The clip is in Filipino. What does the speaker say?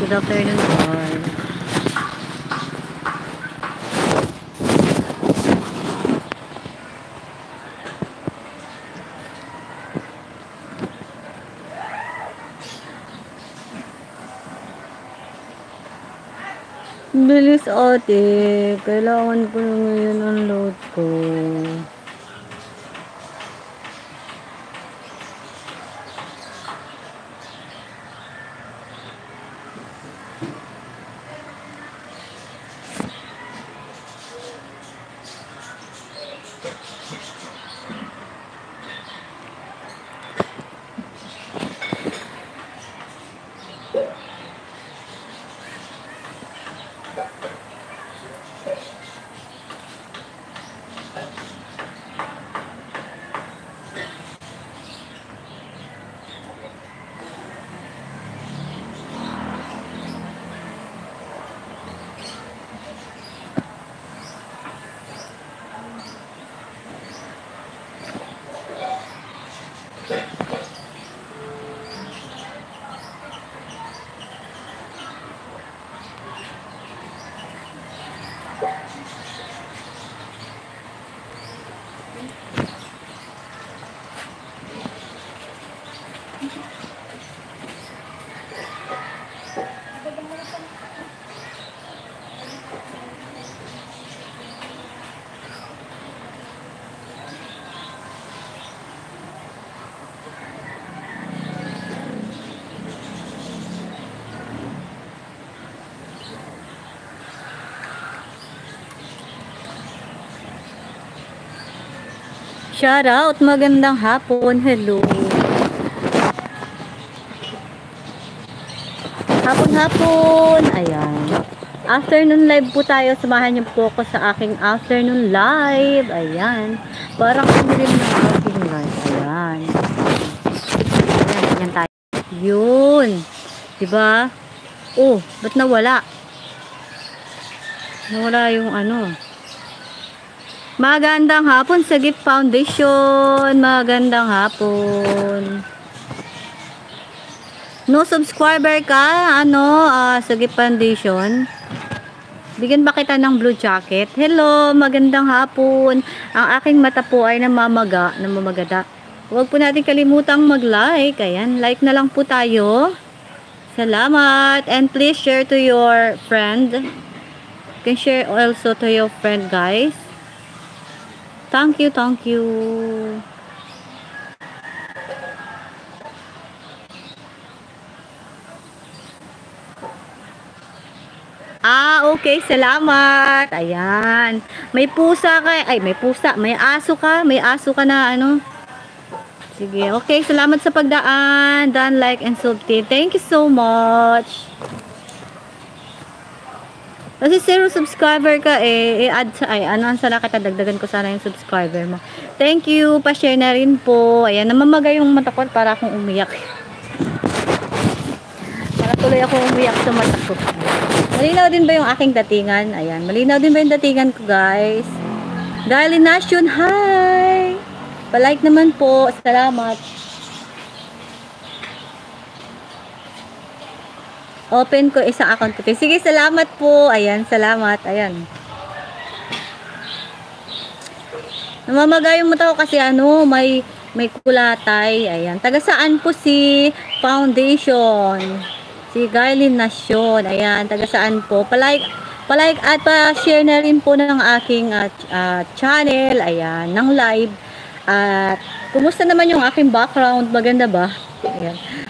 Good afternoon, guys. Bilis ate, kailangan ko na ngayon ang load ko. Shout out, magandang hapon, hello. Hapon, ayan. Afternoon live po tayo, samahan niyo po ako sa aking afternoon live, ayan. Parang hindi rin ng aking live, ayan. Ayan tayo. Yun. Diba? Oh, ba't nawala? Nawala yung ano. Magandang hapon sa Gift Foundation. Magandang hapon. No subscriber ka? Sa Gift Foundation? Bigyan ba kita ng blue jacket? Hello, magandang hapon. Ang aking mata po ay namamagada. Huwag po natin kalimutang mag-like. Ayan, like na lang po tayo. Salamat. And please share to your friend. You can share also to your friend, guys. Thank you, thank you. Okay, salamat. Ayan. May pusa ka. Ay, may pusa. May aso ka. May aso ka na ano. Sige, okay. Salamat sa pagdaan. Dan, like, and subscribe. Thank you so much. Kasi 0 subscriber ka i-add sa, sana kita, dagdagan ko sana yung subscriber mo. Thank you, pa-share na rin po. Ayan, namamagay yung mata ko para akong umiyak. Para tuloy akong umiyak sa mata ko. Malinaw din ba yung aking datingan? Ayan, malinaw din ba yung datingan ko, guys? Darling Nation, hi! Pa-like naman po, salamat. Open ko isang account ko. Sige, salamat po. Ayan, salamat. Ayan. Namamagay yung mata ko kasi may kulatay. Ayan. Taga saan po si Foundation? Si Garlin Nation. Ayan. Taga saan po? Palike at pa-share na rin po ng aking channel. Ayan. Ng live. At kumusta naman yung aking background? Maganda ba? Ayan.